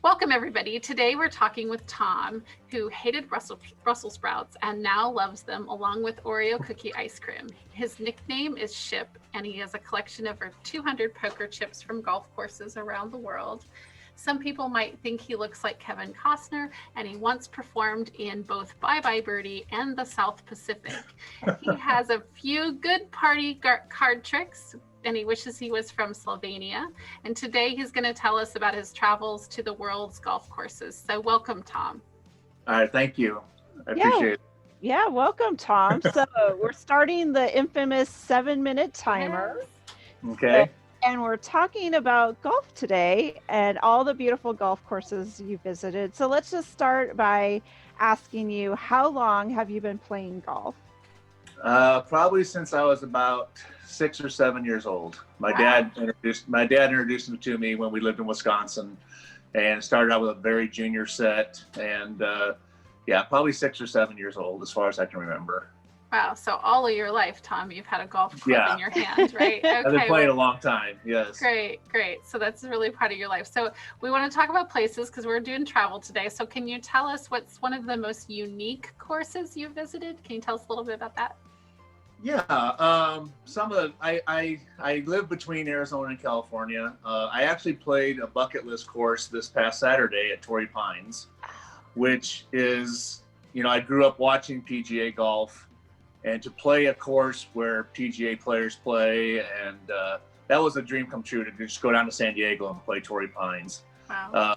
Welcome, everybody. Today we're talking with Tom, who hated Brussels sprouts and now loves them along with Oreo cookie ice cream. His nickname is Ship, and he has a collection of over 200 poker chips from golf courses around the world. Some people might think he looks like Kevin Costner, and he once performed in both Bye Bye Birdie and the South Pacific. He has a few good party card tricks, and he wishes he was from Slovenia. And today he's going to tell us about his travels to the world's golf courses. So welcome, Tom. All right, thank you. I appreciate it. Yeah, welcome, Tom. So we're starting the infamous 7-minute timer. Yes. Okay. And we're talking about golf today and all the beautiful golf courses you visited. So let's just start by asking you, how long have you been playing golf? Probably since I was about 6 or 7 years old. My dad introduced me to me when we lived in Wisconsin, and started out with a very junior set, and probably 6 or 7 years old as far as I can remember. Wow, so all of your life, Tom, you've had a golf club in your hand, right? Okay, I've been playing a long time, yes. Great. So that's really part of your life. So we want to talk about places because we're doing travel today. So can you tell us what's one of the most unique courses you visited? Can you tell us a little bit about that? Yeah, some of the, I live between Arizona and California. I actually played a bucket list course this past Saturday at Torrey Pines, which is, I grew up watching PGA golf, and to play a course where PGA players play, and that was a dream come true to just go down to San Diego and play Torrey Pines. Wow.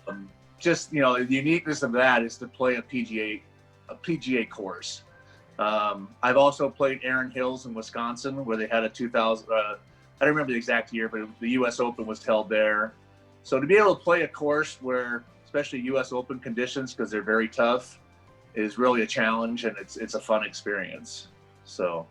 The uniqueness of that is to play a PGA course. I've also played Erin Hills in Wisconsin, where they had a 2000, I don't remember the exact year, but the US Open was held there. So to be able to play a course where, especially US Open conditions, because they're very tough, is really a challenge, and it's a fun experience. So.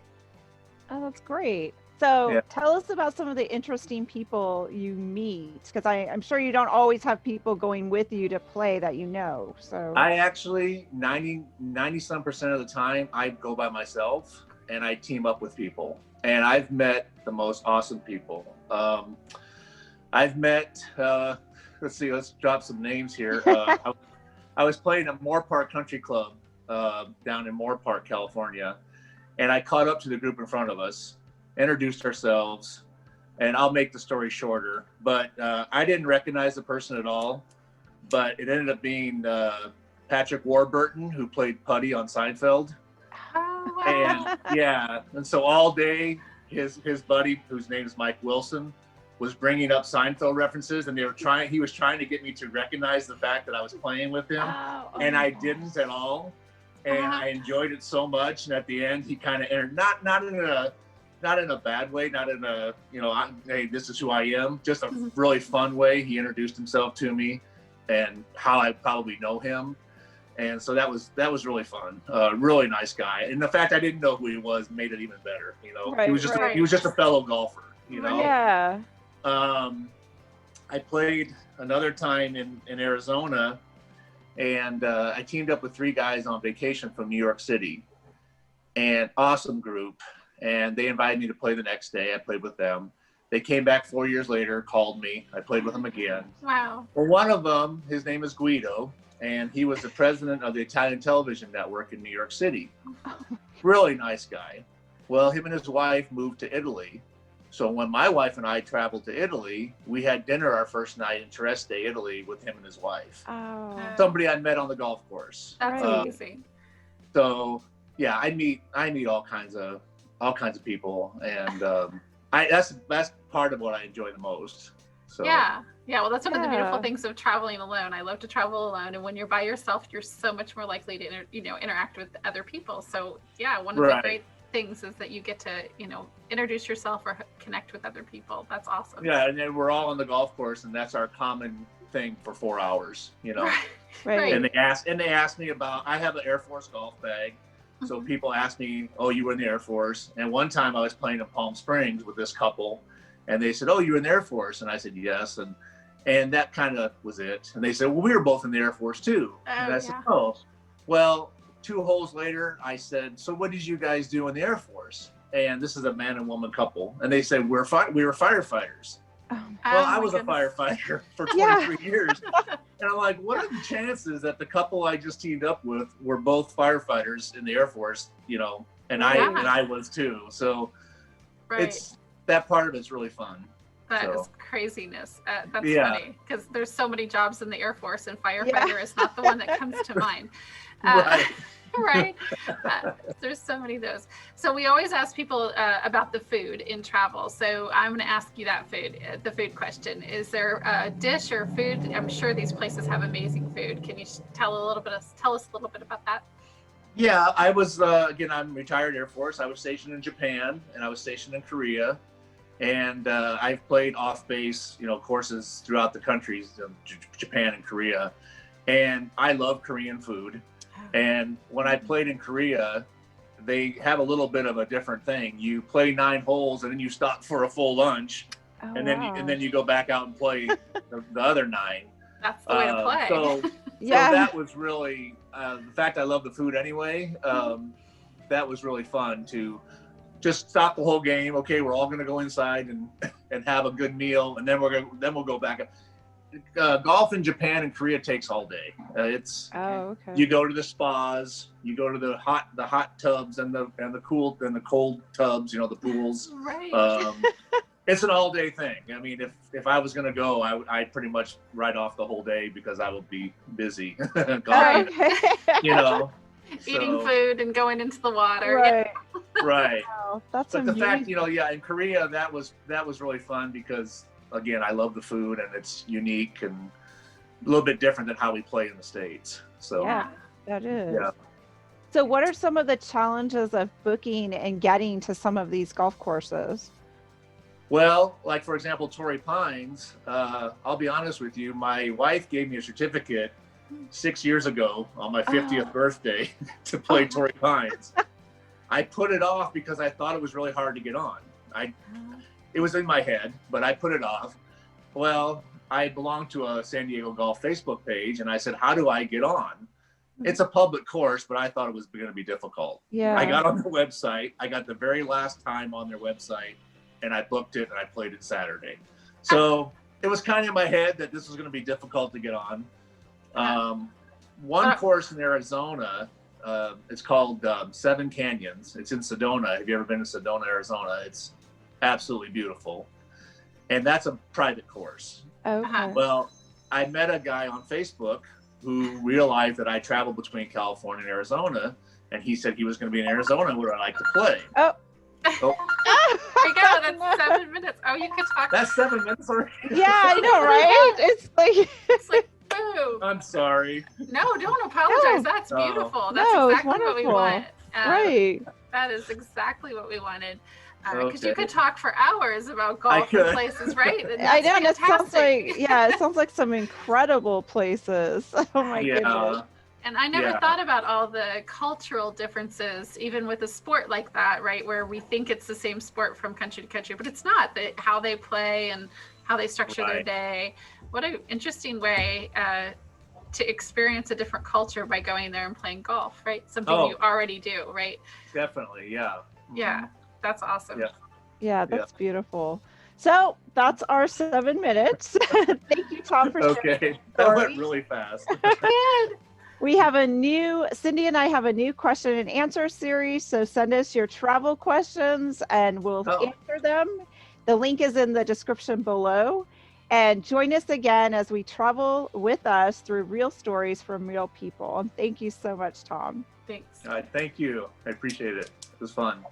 Oh, that's great. So Tell us about some of the interesting people you meet, because I'm sure you don't always have people going with you to play that you know. So I actually, 90-some% of the time, I go by myself and I team up with people. And I've met the most awesome people. I've met, let's drop some names here. I was playing at Moore Park Country Club down in Moore Park, California. And I caught up to the group in front of us, introduced ourselves, and I'll make the story shorter, but I didn't recognize the person at all, but it ended up being Patrick Warburton, who played Putty on Seinfeld. Oh, wow. And so all day his buddy, whose name is Mike Wilson, was bringing up Seinfeld references, and he was trying to get me to recognize the fact that I was playing with him, and I didn't at all, and I enjoyed it so much. And at the end, he kind of entered, not in a bad way, not in a, hey, this is who I am, just a really fun way. He introduced himself to me and how I probably know him. And so that was really fun. Really nice guy. And the fact I didn't know who he was made it even better. He was just a fellow golfer, Yeah. I played another time in Arizona, and I teamed up with 3 guys on vacation from New York City, and awesome group. And they invited me to play the next day. I played with them. They came back 4 years later, called me. I played with them again. Wow. Well, one of them, his name is Guido, and he was the president of the Italian television network in New York City. Really nice guy. Well, him and his wife moved to Italy. So when my wife and I traveled to Italy, we had dinner our first night in Trieste, Italy, with him and his wife. Oh. Somebody I met on the golf course. That's amazing. So yeah, I meet all kinds of people, and that's part of what I enjoy the most. So yeah, well, that's one of the beautiful things of traveling alone. I love to travel alone, and when you're by yourself, you're so much more likely to interact with other people. So yeah, one of the great things is that you get to introduce yourself or connect with other people. That's awesome. Yeah, and then we're all on the golf course, and that's our common thing for 4 hours. Right. And they asked me about, I have an Air Force golf bag. So people ask me, oh, you were in the Air Force. And one time I was playing in Palm Springs with this couple, and they said, oh, you were in the Air Force. And I said, yes. And that kind of was it. And they said, well, we were both in the Air Force too. And I said, oh, well, 2 holes later, I said, so what did you guys do in the Air Force? And this is a man and woman couple. And they said, we were firefighters. Well, I was a firefighter for 23 years. And I'm like, what are the chances that the couple I just teamed up with were both firefighters in the Air Force, and I was too. So it's that part of it's really fun. That is craziness. That's funny because there's so many jobs in the Air Force, and firefighter is not the one that comes to mind. Right. There's so many of those. So we always ask people about the food in travel. So I'm going to ask you the food question. Is there a dish or food? I'm sure these places have amazing food. Can you tell us a little bit about that? Yeah, I was, I'm retired Air Force. I was stationed in Japan and I was stationed in Korea. And I've played off-base, courses throughout the countries of Japan and Korea. And I love Korean food. And when I played in Korea, they have a little bit of a different thing. You play 9 holes and then you stop for a full lunch. And then you go back out and play the other 9. That's the way to play. So that was really, the fact I love the food anyway, that was really fun to just stop the whole game. Okay, we're all going to go inside and have a good meal, and then we'll go back. Golf in Japan and Korea takes all day. You go to the spas, you go to the hot tubs and the cold tubs. The pools. Right. It's an all day thing. I mean, if I was going to go, I'd pretty much write off the whole day because I would be busy. Eating food and going into the water. Right. Right. Wow, that's but amazing. The fact, in Korea, that was really fun because, again, I love the food and it's unique and a little bit different than how we play in the States. So yeah, that is. Yeah. So what are some of the challenges of booking and getting to some of these golf courses? Well, like, for example, Torrey Pines, I'll be honest with you, my wife gave me a certificate 6 years ago on my 50th birthday to play Torrey Pines. I put it off because I thought it was really hard to get on. It was in my head, but I put it off. Well, I belong to a San Diego Golf Facebook page, and I said, how do I get on? It's a public course, but I thought it was going to be difficult. Yeah. I got on their website. I got the very last time on their website, and I booked it, and I played it Saturday. So it was kind of in my head that this was going to be difficult to get on. One course in Arizona, it's called Seven Canyons. It's in Sedona. Have you ever been to Sedona, Arizona? It's absolutely beautiful. And that's a private course. Okay. Well, I met a guy on Facebook who realized that I traveled between California and Arizona, and he said he was going to be in Arizona where I like to play. Oh. There you go. That's 7 minutes. Oh, you could talk. That's 7 minutes already. Yeah, I know, right? It's like boom. I'm sorry. No, don't apologize. That's beautiful. That's exactly what we want. Right. That is exactly what we wanted. Because you could talk for hours about golf and places, right? I know. That sounds it sounds like some incredible places. Oh my goodness. And I never thought about all the cultural differences, even with a sport like that, right? Where we think it's the same sport from country to country, but it's not. How they play and how they structure their day. What an interesting way to experience a different culture by going there and playing golf, right? Something you already do, right? Definitely, yeah. Yeah, that's awesome. Yeah, that's beautiful. So that's our 7 minutes. Thank you, Tom, for sharing. Okay, that went really fast. We have Cindy and I have a new question and answer series. So send us your travel questions and we'll answer them. The link is in the description below. And join us again as we travel with us through real stories from real people. And thank you so much, Tom. Thanks. Thank you. I appreciate it. It was fun.